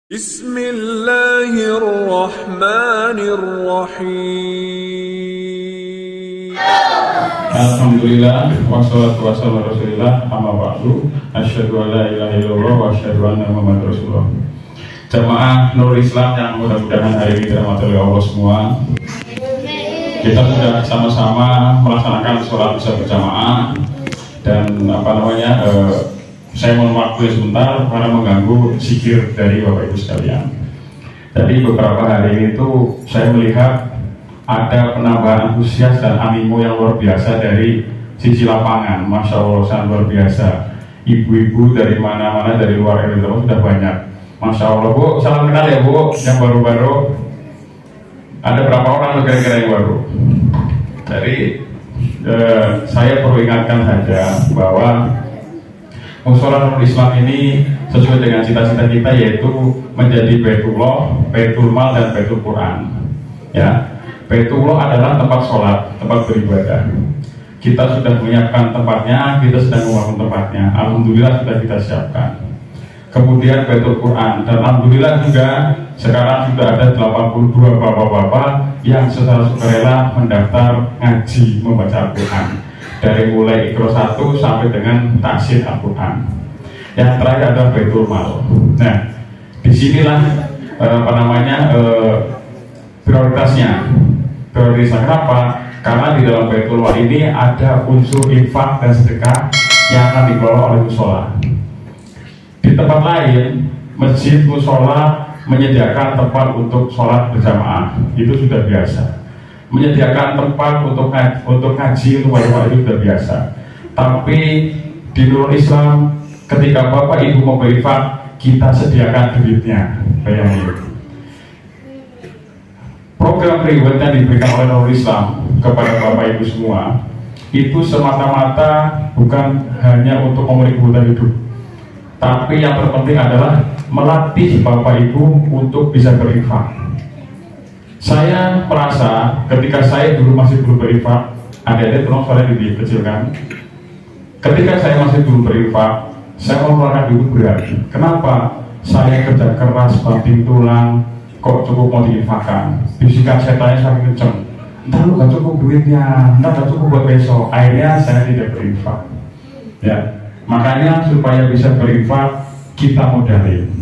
Bismillahirrahmanirrahim. Alhamdulillah wassalatu wassalamu ala Rasulillah amma ba'du. Asyhadu an la ilaha illallah wa asyhadu anna Muhammadar Rasulullah. Jamaah Nurul Islam yang mudah-mudahan hari ini dirahmati oleh Allah semua. Kita sudah sama-sama melaksanakan sholat isya berjamaah dan saya mohon waktu sebentar karena mengganggu zikir dari Bapak Ibu sekalian. Jadi beberapa hari ini tuh saya melihat ada penambahan antusias dan animo yang luar biasa dari sisi lapangan. Masya Allah, sangat luar biasa. Ibu-ibu dari mana-mana, dari luar RW sudah banyak. Masya Allah, Bu, salam kenal ya Bu, yang baru-baru. Ada berapa orang kira-kira yang baru? Jadi saya perlu ingatkan saja bahwa Musyawarah Nurul Islam ini sesuai dengan cita-cita kita, yaitu menjadi Baitullah, Baitul Mal dan Baitul Quran. Ya, Baitullah adalah tempat sholat, tempat beribadah. Kita sudah menyiapkan tempatnya, kita sedang membangun tempatnya. Alhamdulillah sudah kita siapkan. Kemudian Baitul Quran, dan alhamdulillah juga sekarang sudah ada 82 bapak-bapak yang secara sukarela mendaftar ngaji membaca Al-Quran. Dari mulai Iqra 1 sampai dengan taksir Al-Quran. Yang terakhir adalah Baitul Mal. Nah, disinilah prioritasnya. Prioritasnya kenapa? Karena di dalam Baitul Mal ini ada unsur infak dan sedekah yang akan dikelola oleh musola. Di tempat lain, masjid, musola menyediakan tempat untuk sholat berjamaah, itu sudah biasa. Menyediakan tempat untuk ngaji, untuk bapak itu sudah biasa. Tapi di Nurul Islam, ketika bapak ibu mau berinfak, kita sediakan duitnya. Bayangin. Program reward yang diberikan oleh Nurul Islam kepada bapak ibu semua itu semata-mata bukan hanya untuk memenuhi kebutuhan hidup, tapi yang terpenting adalah melatih bapak ibu untuk bisa berinfak. Saya merasa ketika saya dulu masih belum berinfak, adik-adik tolong suara dikecilkan. Ketika saya masih belum berinfak, saya mengeluarkan duit berat. Kenapa? Saya kerja keras, banting tulang, kok cukup mau diinfakkan. Bisikan setannya sangat kenceng. Entar lu gak cukup duitnya, entar gak cukup buat besok. Akhirnya saya tidak berinfak. Ya, makanya supaya bisa berinfak, kita modalin.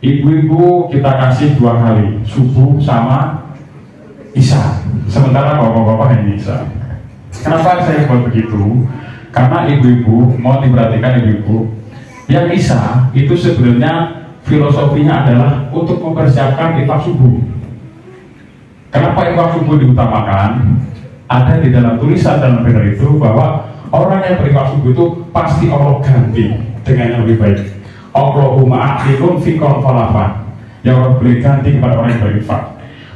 Ibu-ibu kita kasih 2 kali, subuh sama isya. Sementara bapak-bapak hanya isya. Kenapa saya buat begitu? Karena ibu-ibu, mau diperhatikan ibu-ibu, yang isya itu sebenarnya filosofinya adalah untuk mempersiapkan infak subuh. Kenapa infak subuh diutamakan? Ada di dalam tulisan dalam benar itu bahwa orang yang berinfak subuh itu pasti Allah ganti dengan yang lebih baik. Allahumma a'tikum fikon falafan, yang Allah beri ganti kepada orang yang berinfak.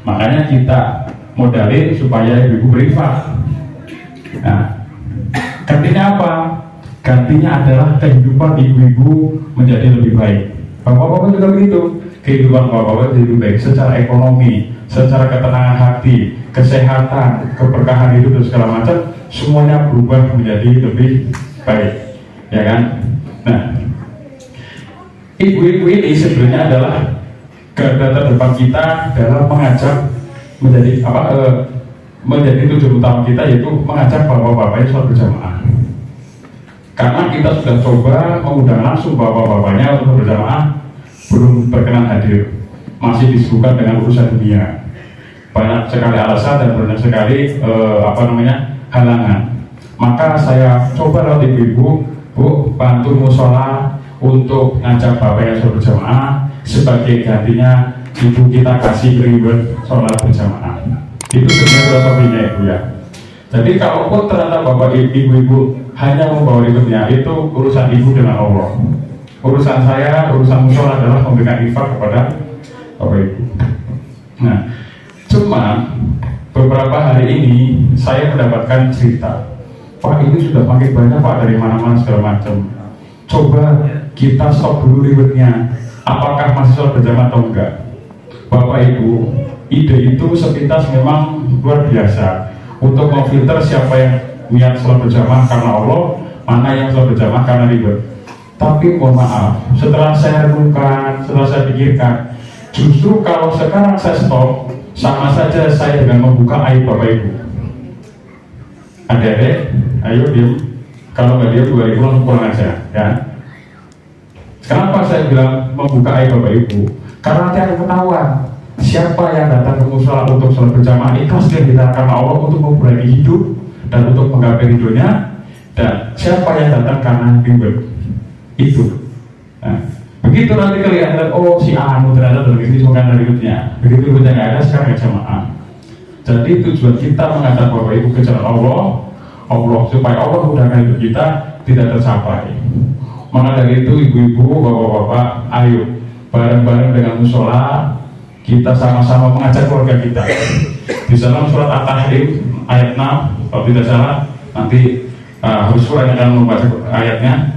Makanya kita modalin supaya ibu berinfak. Nah, gantinya apa? Gantinya adalah kehidupan ibu-ibu menjadi lebih baik. Bapak-bapak juga begitu. Kehidupan bapak-bapak jadi lebih baik secara ekonomi, secara ketenangan hati, kesehatan, keberkahan hidup dan segala macam, semuanya berubah menjadi lebih baik. Ya kan? Nah, ibu-ibu ini sebenarnya adalah garda terdepan kita dalam mengajak menjadi tujuan utama kita, yaitu mengajak bapak-bapaknya sholat berjamaah. Karena kita sudah coba mengundang langsung bapak-bapaknya untuk berjamaah, belum berkenan hadir, masih disibukkan dengan urusan dunia. Banyak sekali alasan dan banyak sekali halangan. Maka saya coba lewat ibu-ibu, Bu, bantu musola untuk ngajak bapak yang sholat berjamaah, sebagai gantinya ibu kita kasih reward sholat berjamaah. Itu sebenarnya filosofinya ibu ya. Jadi kalaupun ternyata bapak ibu-ibu hanya membawa rewardnya, itu urusan ibu dengan Allah. Urusan saya, urusan musola adalah memberikan infak kepada bapak ibu. Nah, cuma beberapa hari ini saya mendapatkan cerita, Pak, ini sudah makin banyak Pak, dari mana-mana segala macam. Coba kita stop dulu ribetnya. Apakah masih sholat berjamaah atau enggak? Bapak Ibu, ide itu sepintas memang luar biasa untuk memfilter siapa yang niat sholat berjamaah karena Allah, mana yang sholat berjamaah karena ribet. Tapi mohon maaf, setelah saya renungkan, setelah saya pikirkan, justru kalau sekarang saya stop, sama saja saya dengan membuka aib Bapak Ibu. Adik-adik, ayo diam. Kalau nggak diam 2000 langsung pulang aja, ya. Kenapa saya bilang membuka aib Bapak Ibu? Karena nanti akan ketahuan siapa yang datang ke musola untuk sholat berjamaah ikhlas dan kita karena Allah untuk memperbaiki hidup dan untuk menggapai ridhonya, dan siapa yang datang karena ribet itu. Nah, begitu nanti kelihatan, oh si Anu ternyata dari sini bukan dari ribetnya. Begitu ribetnya nggak ada, sekarang jamaah. Jadi tujuan kita mengajak Bapak Ibu ke jalan Allah supaya Allah mudahkan hidup kita tidak tercapai. Maka dari itu ibu-ibu, bapak-bapak, ayo bareng-bareng dengan musola kita sama-sama mengajak keluarga kita. Di dalam surat At-Tahrim ayat 6, kalau tidak salah nanti harus surat yang akan membaca ayatnya.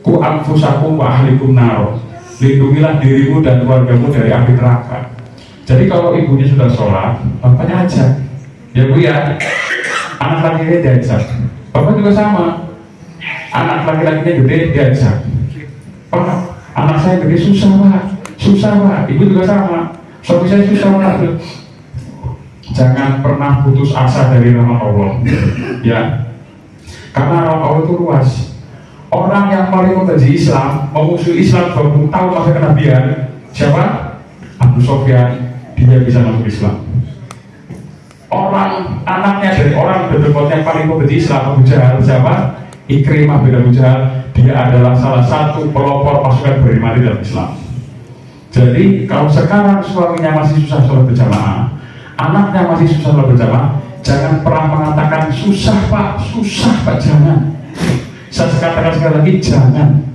Ku anfusakum wa ahlikum naro, lindungilah dirimu dan keluargamu dari api neraka. Jadi kalau ibunya sudah sholat, bapaknya ajak, ya Bu ya, anak laki-lakinya diajak, bapak juga sama, anak laki-lakinya gede diajak, Pak, anak saya gede susah Pak, ibu juga sama, suami saya susah Pak. Jangan pernah putus asa dari rahmat Allah, ya, karena rahmat Allah itu luas. Orang yang paling membenci Islam, memusuhi Islam 20 tahun masa kenabian, siapa? Abu Sofyan, dia bisa masuk Islam. Orang anaknya dari orang berdekot yang paling membenci Islam, Abu Jahal, siapa? Ikrimah bin Abu Jahal, dia adalah salah satu pelopor pasukan beriman dalam Islam. Jadi kalau sekarang suaminya masih susah sholat berjamaah, anaknya masih susah sholat berjamaah, jangan pernah mengatakan susah Pak, jangan. Saya katakan sekali lagi, jangan.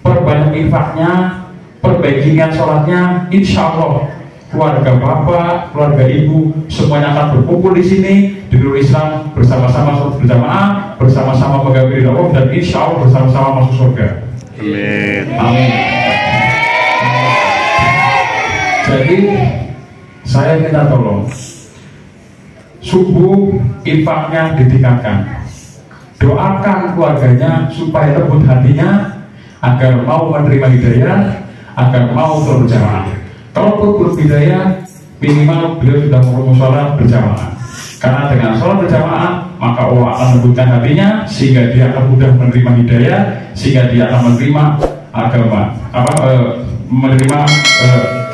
Perbanyak infaknya, perbaiki niat sholatnya, insya Allah keluarga bapak, keluarga ibu, semuanya akan berkumpul di sini di Nurul Islam bersama-sama sholat berjamaah, bersama-sama menggapai Allah, dan insya Allah bersama-sama masuk surga. Amin. Jadi saya minta tolong, subuh infaknya ditingkatkan. Doakan keluarganya supaya lembut hatinya agar mau menerima hidayah, agar mau sholat berjamaah. Kalaupun belum hidayah, minimal beliau sudah mau sholat berjamaah. Karena dengan sholat berjamaah, maka Allah akan lembutkan hatinya sehingga dia akan mudah menerima hidayah, sehingga dia akan menerima agama, menerima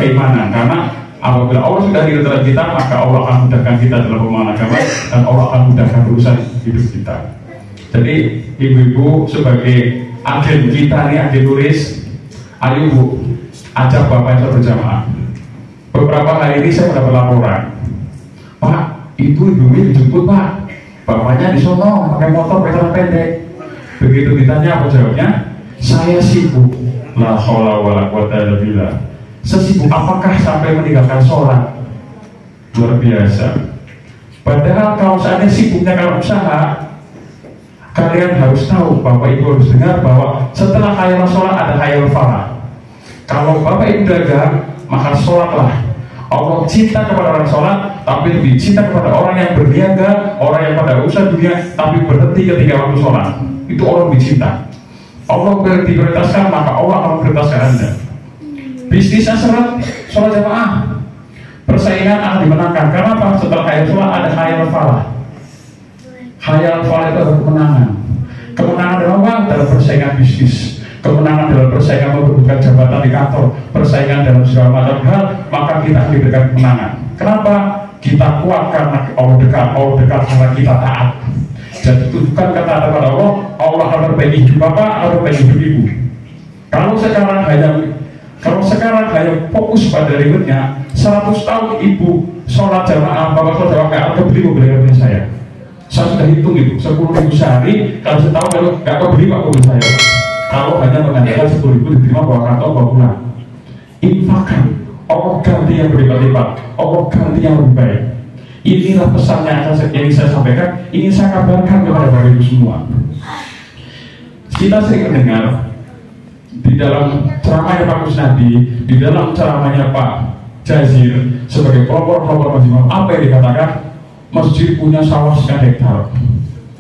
keimanan. Karena apabila Allah sudah ridho terhadap kita, maka Allah akan mudahkan kita dalam pemahaman agama, dan Allah akan mudahkan urusan hidup kita. Jadi ibu-ibu sebagai agen kita nih, agen turis, ayo Bu, ajak bapak yang berjamaah. Beberapa hari ini saya mendapat laporan, Pak, itu ibunya dijemput Pak, bapaknya di sono pakai motor pakai pendek. Begitu ditanya apa jawabnya? Saya sibuk. La haula wala quwata illa billah. Sesibuk apakah sampai meninggalkan sholat? Luar biasa. Padahal kalau seandainya sibuknya kalau usaha, kalian harus tahu, Bapak Ibu harus dengar bahwa setelah hayal sholat ada hayal falah. Kalau Bapak Ibu dagang, maka sholatlah. Allah cinta kepada orang sholat, tapi lebih cinta kepada orang yang berniaga, orang yang pada usaha dunia, tapi berhenti ketika waktu sholat. Itu orang dicinta. Allah diprioritaskan, maka Allah akan memprioritaskan Anda. Bisnisnya seret, sholat jamaah, persaingan akan dimenangkan. Karena apa? Setelah hayal sholat ada hayal falah. Hayal falah itu adalah kemenangan. Kemenangan dalam apa? Dalam persaingan bisnis, kemenangan dalam persaingan memperebutkan jabatan di kantor, persaingan dalam segala macam hal, maka kita akan diberikan kemenangan. Kenapa? Kita kuat karena Allah dekat karena kita taat. Jadi tunjukkan kata kepada Allah akan perbaiki hidup Bapak, akan perbaiki hidup Ibu. Kalau sekarang hanya fokus pada ribetnya, 100 tahun Ibu sholat jamaah, Bapak sholat jamaah, nggak kebeli mobil saya. Saya sudah hitung itu, 10.000 sehari, kalau setahun kalau nggak kebeli Pak mobil saya. Kalau hanya mengandalkan 10.000 diterima bawa kantong bawa pulang. Infakkan, Allah ganti yang berlipat-lipat, Allah ganti yang lebih baik. Inilah pesan yang ingin saya sampaikan, ingin saya kabarkan kepada Bapak Ibu semua. Kita sering mendengar di dalam ceramahnya Pak Kusnadi, di dalam ceramahnya Pak Jazir sebagai pelopor masjid, apa yang dikatakan? Masjid punya sawah sekian hektar,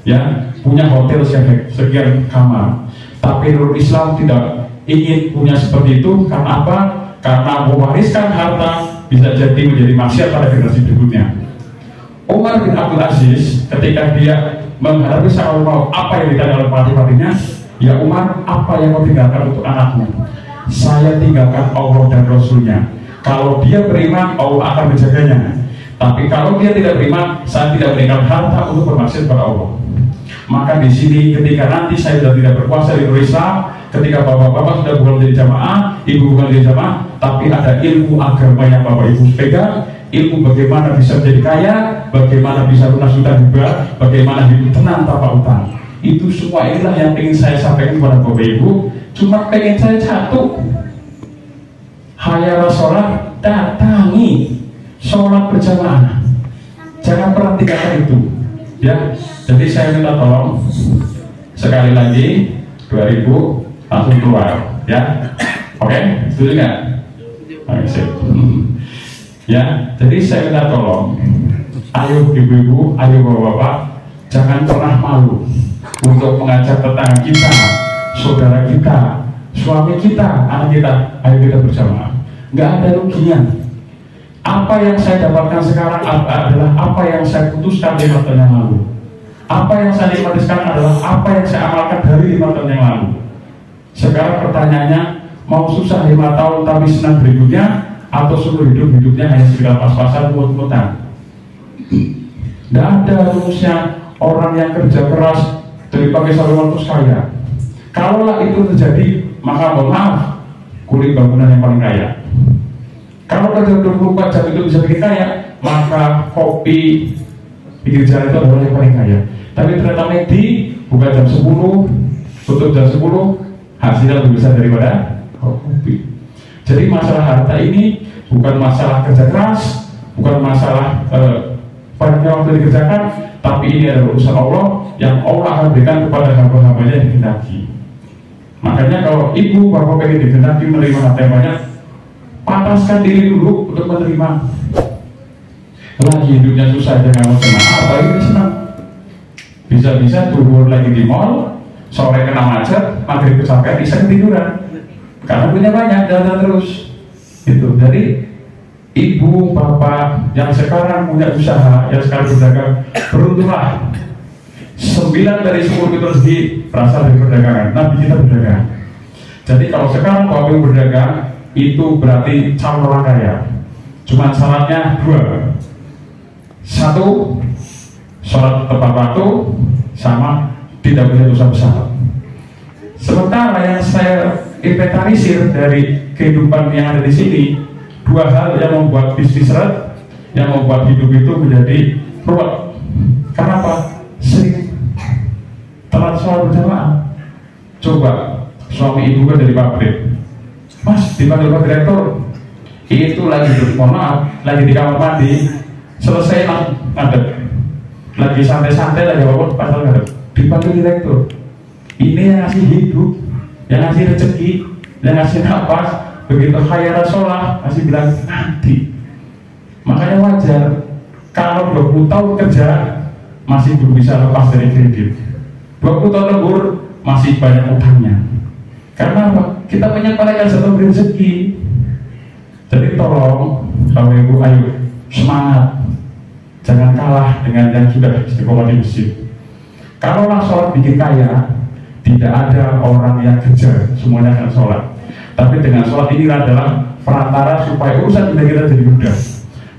ya, punya hotel sekian kamar, Tapi Nurul Islam tidak ingin punya seperti itu. Karena apa? Karena mewariskan harta bisa jadi menjadi maksiat pada generasi berikutnya. Umar bin Abdul Aziz ketika dia menghadapi sang Allah, apa yang ditanya oleh pelatih-pelatihnya? Ya Umar, apa yang kau tinggalkan untuk anakmu? Saya tinggalkan Allah dan Rasulnya. Kalau dia beriman, Allah akan menjaganya. Tapi kalau dia tidak beriman, saya tidak berikan harta untuk bermaksud kepada Allah. Maka di sini ketika nanti saya sudah tidak berkuasa di Indonesia, ketika bapak-bapak sudah bukan menjadi jamaah, ibu bukan menjadi jamaah, tapi ada ilmu agama yang bapak ibu pegang, ilmu bagaimana bisa menjadi kaya, bagaimana bisa lunas hutang juga, bagaimana hidup tenang tanpa utang. Itu semua inilah yang ingin saya sampaikan kepada bapak ibu. Cuma pengen saya satu, hayal sholat, datangi sholat berjamaah, jangan pernah tinggalkan itu ya. Jadi saya minta tolong sekali lagi 2000 langsung keluar ya. Oke, setuju nggak? Ya, jadi saya minta tolong, ayo ibu-ibu, ayo bapak-bapak, jangan pernah malu untuk mengajak tetangga kita, saudara kita, suami kita, anak kita, ayo kita berjamaah. Nggak ada ruginya. Apa yang saya dapatkan sekarang adalah apa yang saya putuskan 5 tahun yang lalu. Apa yang saya nikmati sekarang adalah apa yang saya amalkan dari 5 tahun yang lalu. Sekarang pertanyaannya, mau susah 5 tahun tapi senang berikutnya, atau seluruh hidupnya hanya sekedar pas-pasan mut-mutan? Tidak ada rumusnya. Orang yang kerja keras dari pagi sampai malam terus kaya. Kalaulah itu terjadi, maka mohon maaf, kulit bangunan yang paling kaya. Kalau kerja 24 jam itu bisa bikin kaya, maka kopi pinggir jalan itu adalah yang paling kaya. Tapi ternyata McD buka jam 10, tutup jam 10, hasilnya lebih besar daripada kopi. Jadi masalah harta ini bukan masalah kerja keras, bukan masalah banyak waktu dikerjakan, tapi ini adalah urusan Allah yang Allah akan berikan kepada hamba-hambanya yang dikehendaki. Makanya kalau ibu bapak pengen dikehendaki menerima harta yang banyak, pantaskan diri dulu untuk menerima. Lagi hidupnya susah aja nggak mau jemaah, apalagi ini senang. Bisa-bisa duhur lagi di mall, sore kena macet, maghrib kecapean, bisa ketiduran. Karena punya banyak, jalan terus. Itu. Jadi ibu, bapak yang sekarang punya usaha, yang sekarang berdagang, beruntunglah. 9 dari 10 itu rezeki berasal dari perdagangan. Nabi kita berdagang. Jadi kalau sekarang bapak berdagang, itu berarti calon orang kaya. Cuma syaratnya 2. 1, sholat tepat waktu, sama tidak punya dosa besar. Sementara yang saya inventarisir dari kehidupan yang ada di sini, 2 hal yang membuat bisnis seret, yang membuat hidup itu menjadi ruwet. Kenapa? Sering telat sholat berjamaah. Coba suami ibu kan dari pabrik, Mas dipanggil Pak Direktur, itu lagi mohon maaf, lagi di kamar mandi, selesai langsung ngadep, lagi santai-santai lagi apa pasal ngadep, dipanggil Direktur. Ini yang ngasih hidup, yang ngasih rezeki, yang ngasih nafas. Begitu khayara sholat masih bilang nanti. Makanya wajar kalau 20 tahun kerja masih belum bisa lepas dari kredit, 20 tahun lembur masih banyak utangnya. Karena apa? Kita menyampaikan satu rezeki. Jadi tolong Bapak Ibu, ayo semangat, jangan kalah dengan yang sudah istiqomah di masjid. Kalaulah sholat bikin kaya, tidak ada orang yang kerja, semuanya akan sholat. Tapi dengan sholat ini adalah perantara supaya urusan dunia kita jadi mudah.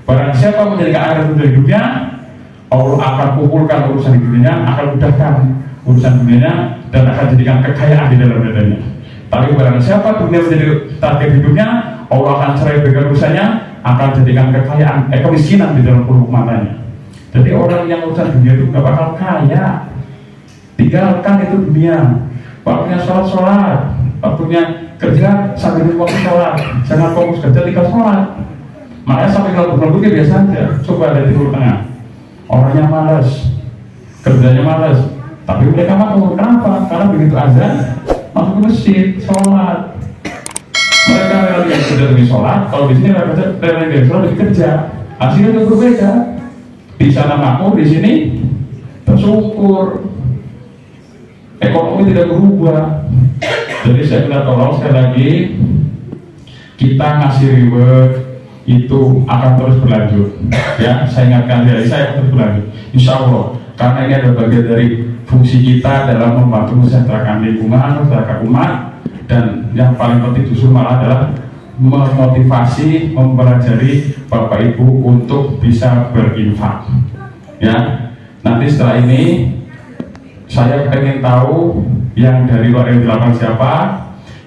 Barang siapa menjadikan akhirat untuk hidupnya, Allah akan kumpulkan urusan hidupnya, akan mudahkan urusan dunianya, dan akan jadikan kekayaan di dalam dadanya. Tapi barang siapa dunia menjadi target hidupnya, Allah akan cerai berikan urusannya, akan jadikan kekayaan, kemiskinan di dalam perut matanya. Jadi orang yang urusan dunia itu gak bakal kaya. Tinggalkan itu dunia. Waktunya sholat, waktunya kerja sambil waktu sholat, jangan fokus kerja tinggal sholat. Makanya sampai kalau berlembut biasa aja. Coba dari Timur Tengah, orangnya malas, kerjanya malas, tapi mereka mau. Kenapa? Karena begitu azan masuk ke masjid, sholat. Mereka yang kerja demi sholat, kalau di sini mereka yang sholat demi kerja. Hasilnya itu berbeda. Di sana makmur, di sini tersungkur. Ekonomi tidak berubah. Jadi saya minta tolong sekali lagi, kita ngasih reward itu akan terus berlanjut. Ya, saya ingatkan dari saya terus berlanjut. Insya Allah, karena ini adalah bagian dari fungsi kita dalam membantu mensejahterakan lingkungan, masyarakat umat, dan yang paling penting justru malah adalah memotivasi, mempelajari Bapak Ibu untuk bisa berinfak. Ya, nanti setelah ini saya pengen tahu yang dari luar RW 8 siapa,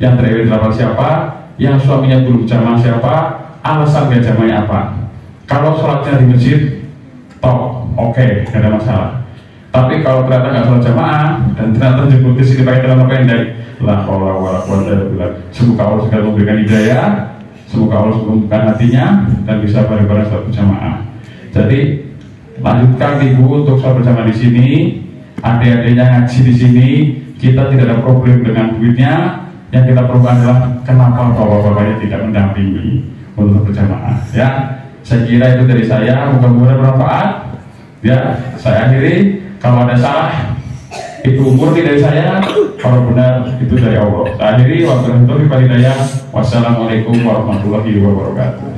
yang dari RW 8 siapa, yang suaminya belum jamaah siapa, alasan gak jamaahnya apa. Kalau sholatnya di masjid, top, oke, gak ada masalah. Tapi kalau ternyata nggak sholat jamaah dan ternyata jemput ke sini pakai celana pendek, la haula wala quwwata illa billah. Semoga Allah segera memberikan hidayah, semoga Allah membukakan hatinya dan bisa bareng-bareng sholat berjamaah. Jadi lanjutkan ibu untuk sholat berjamaah di sini, adik-adiknya ngaji di sini. Kita tidak ada problem dengan duitnya. Yang kita perlu adalah kenapa bapak-bapaknya tidak mendampingi untuk berjamaah. Ya, saya kira itu dari saya. Mudah-mudahan bermanfaat. Ya, saya akhiri. Kalau ada salah, itu murni dari saya. Kalau benar, itu dari Allah. Saya akhiri. Wassalamualaikum warahmatullahi wabarakatuh.